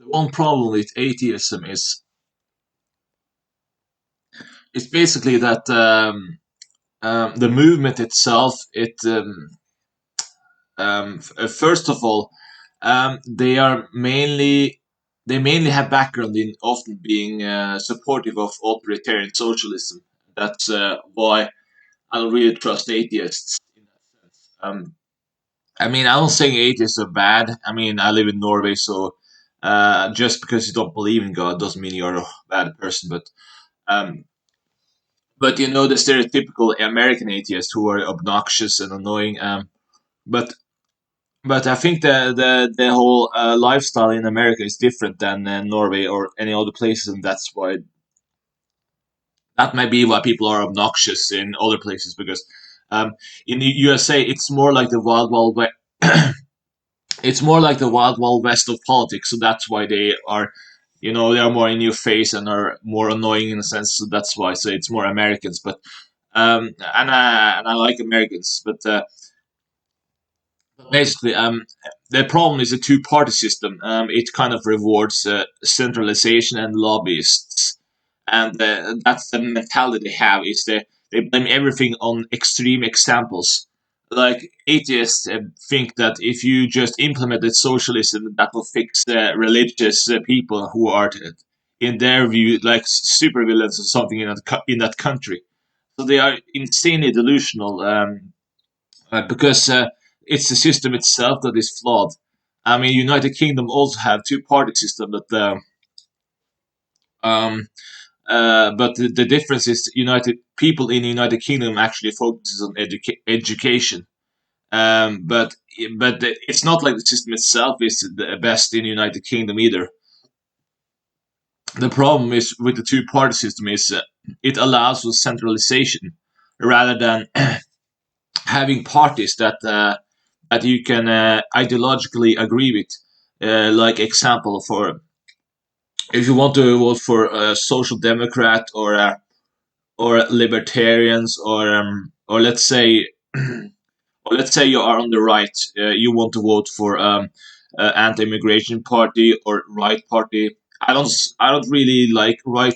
the one problem with atheism is it's basically that the movement itself, first of all, they mainly have background in often being supportive of authoritarian socialism. That's why I don't really trust atheists in that sense. I mean, I'm not saying atheists are bad. I mean, I live in Norway, so just because you don't believe in God doesn't mean you're a bad person. Um, but you know the stereotypical American atheists who are obnoxious and annoying. But But I think the whole lifestyle in America is different than Norway or any other places, and that might be why people are obnoxious in other places. Because in the USA, it's more like the wild west. It's more like the wild west of politics, so that's why they are, they are more in your face and are more annoying in a sense. So that's why I say it's more Americans. But and I like Americans, but basically, the problem is a two-party system. It kind of rewards centralization and lobbyists, and that's the mentality they have. Is they blame everything on extreme examples. Like atheists think that if you just implemented socialism, that will fix religious people who are, in their view, like supervillains or something in that country. So they are insanely delusional. Because it's the system itself that is flawed. I mean, United Kingdom also have two-party system, um, but the difference is United people in the United Kingdom actually focuses on education. But it's not like the system itself is the best in the United Kingdom either. The problem is with the two-party system is it allows for centralization rather than having parties that you can ideologically agree with. Like example for if you want to vote for a social democrat or libertarians or let's say you are on the right, you want to vote for anti-immigration party or right party. I don't really like right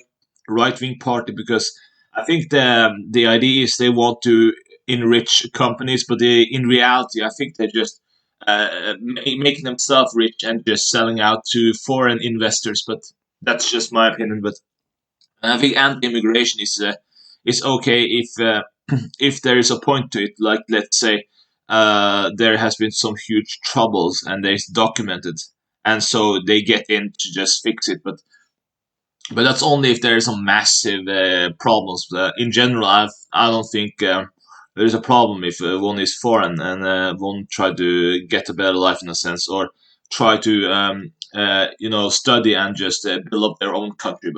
wing party because I think the idea is they want to enrich companies, but in reality, I think they're just making themselves rich and just selling out to foreign investors. But that's just my opinion. But I think anti-immigration is okay if there is a point to it. Like let's say there has been some huge troubles and it's documented, and so they get in to just fix it. But that's only if there are some massive problems. In general, I don't think there is a problem if one is foreign and one try to get a better life in a sense, or try to study and just build up their own country.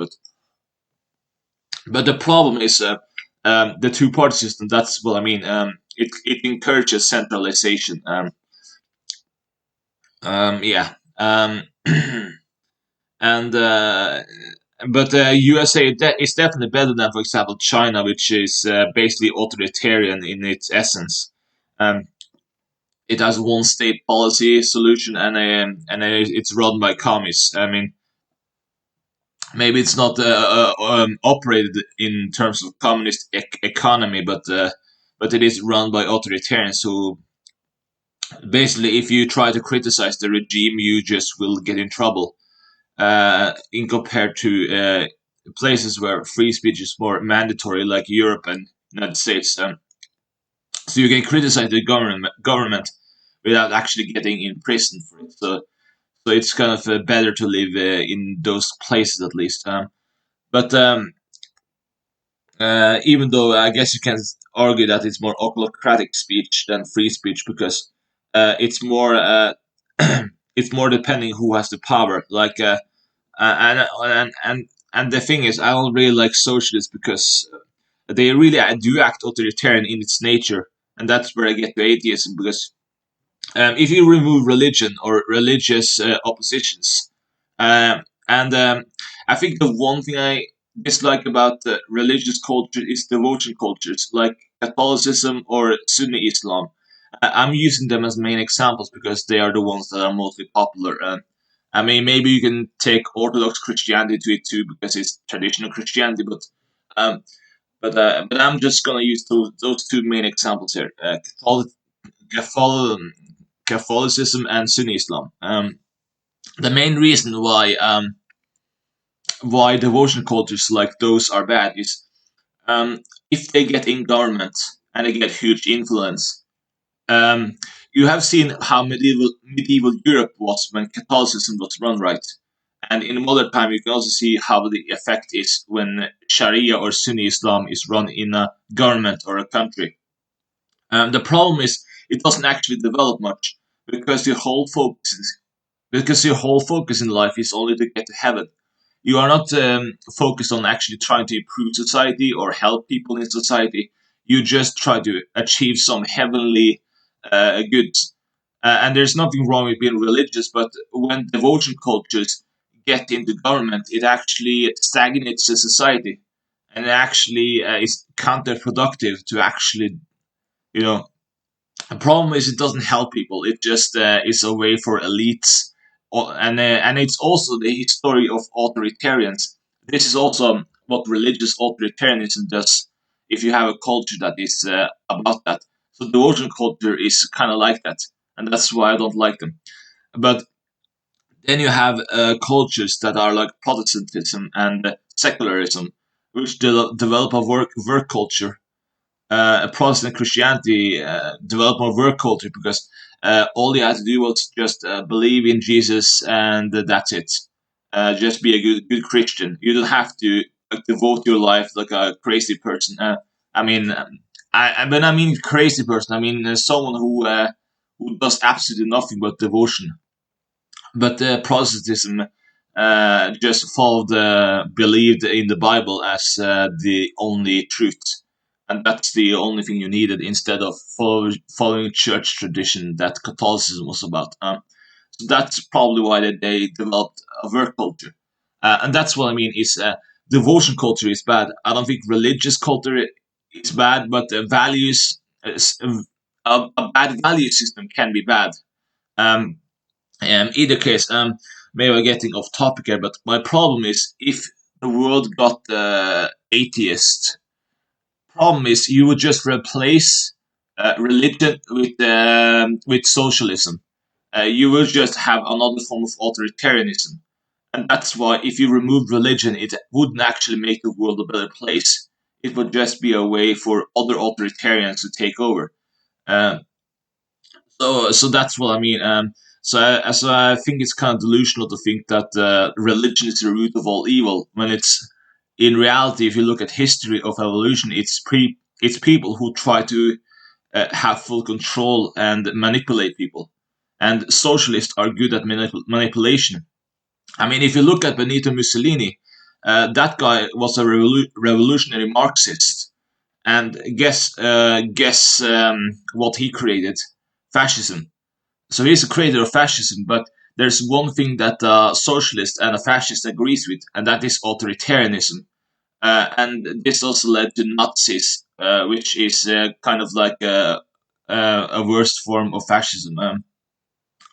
But the problem is the two party system. That's what I mean. It encourages centralization. Yeah. And but USA is definitely better than, for example, China, which is basically authoritarian in its essence. Um, it has one state policy solution, and it's run by commies. I mean, maybe it's not operated in terms of communist economy, but it is run by authoritarians who basically, if you try to criticize the regime, you just will get in trouble. In compared to places where free speech is more mandatory, like Europe and United States. So you can criticize the government without actually getting in prison for it. So it's kind of better to live in those places at least. But even though I guess you can argue that it's more autocratic speech than free speech because it's more it's more depending who has the power. Like and the thing is, I don't really like socialists because they really do act authoritarian in its nature, and that's where I get to atheism because if you remove religion or religious oppositions, and I think the one thing I dislike about the religious culture is devotion cultures like Catholicism or Sunni Islam. I'm using them as main examples because they are the ones that are mostly popular. I mean, maybe you can take Orthodox Christianity to it too because it's traditional Christianity, um, but I'm just gonna use those two main examples here: Catholic, Catholicism and Sunni Islam. The main reason why devotion cultures like those are bad is um, if they get in government and they get huge influence. Um, you have seen how medieval Europe was when Catholicism was run right, and in modern time you can also see how the effect is when Sharia or Sunni Islam is run in a government or a country. The problem is it doesn't actually develop much because your whole focus in life is only to get to heaven. You are not focused on actually trying to improve society or help people in society. You just try to achieve some heavenly goods. And there's nothing wrong with being religious, but when devotion cultures get into government, it actually stagnates the society, and it actually is counterproductive to actually, you know, the problem is it doesn't help people. It just is a way for elites, and it's also the history of authoritarians. This is also what religious authoritarianism does. If you have a culture that is about that, so devotion culture is kind of like that, and that's why I don't like them. But then you have cultures that are like Protestantism and secularism, which develop a work culture. Protestant Christianity developed more work culture because all you had to do was just believe in Jesus and that's it. Just be a good Christian. You don't have to devote your life like a crazy person. I mean, when I mean crazy person, I mean someone who does absolutely nothing but devotion. But Protestantism just followed, believed in the Bible as the only truth, and that's the only thing you needed instead of following church tradition that Catholicism was about. So that's probably why they developed a work culture, and that's what I mean is devotion culture is bad. I don't think religious culture is bad, but values. A bad value system can be bad. Um, Either case, maybe we're getting off topic here, but my problem is if the world got atheist, problem is you would just replace religion with socialism. You will just have another form of authoritarianism, and that's why if you remove religion, it wouldn't actually make the world a better place. It would just be a way for other authoritarians to take over. Um, so that's what I mean. So I think it's kind of delusional to think that religion is the root of all evil when it's in reality. If you look at history of evolution, it's people who try to have full control and manipulate people, and socialists are good at manipulation. I mean, if you look at Benito Mussolini, that guy was a revolutionary Marxist, and guess what he created? Fascism. So he's a creator of fascism, but there's one thing that a socialist and a fascist agrees with, and that is authoritarianism. And this also led to Nazis, which is kind of like a worst form of fascism.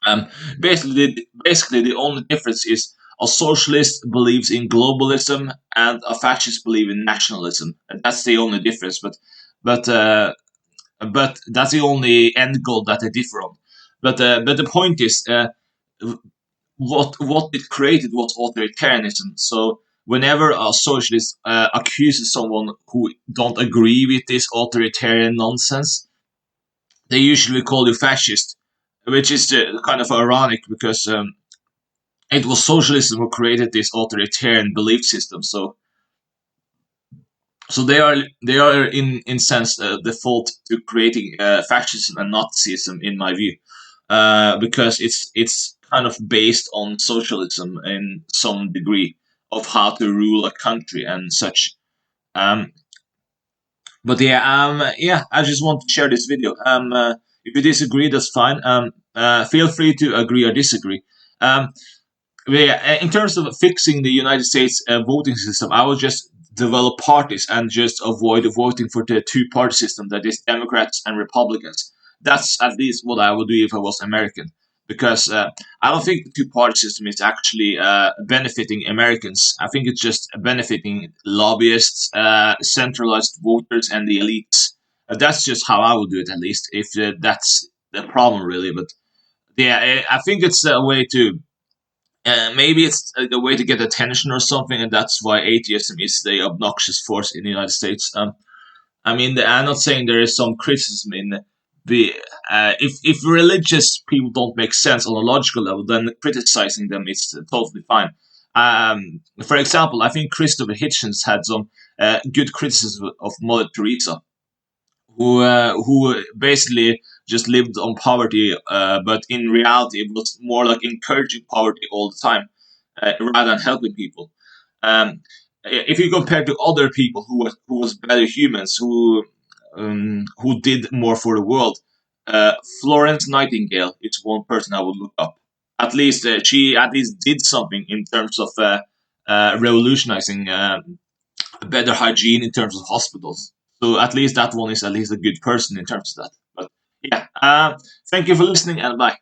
Um, basically, the only difference is a socialist believes in globalism and a fascist believes in nationalism. And that's the only difference. But but that's the only end goal that they differ on. But the point is, what it created was authoritarianism. So whenever a socialist accuses someone who don't agree with this authoritarian nonsense, they usually call you fascist, which is kind of ironic because it was socialism who created this authoritarian belief system. So they are in sense the fault to creating fascism and Nazism in my view, because it's kind of based on socialism in some degree of how to rule a country and such. Um, but yeah, I just want to share this video. If you disagree, that's fine. Feel free to agree or disagree. Um, yeah, in terms of fixing the United States voting system, I would just develop parties and just avoid voting for the two-party system that is Democrats and Republicans. That's at least what I would do if I was American. because I don't think the two party system is actually benefiting Americans. I think it's just benefiting lobbyists, centralized voters, and the elites. That's just how I would do it, at least, if that's the problem, really. But yeah, I think it's a way to. Maybe it's a way to get attention or something, and that's why atheism is the obnoxious force in the United States. I mean, I'm not saying there is some criticism in the if religious people don't make sense on a logical level, then criticizing them is totally fine. For example, I think Christopher Hitchens had some good criticism of Mother Teresa, who basically just lived on poverty, but in reality, it was more like encouraging poverty all the time, rather than helping people. Um, if you compare to other people who was better humans, who did more for the world, Florence Nightingale is one person I would look up. At least she at least did something in terms of revolutionizing better hygiene in terms of hospitals. So at least that one is at least a good person in terms of that. But yeah, thank you for listening and bye.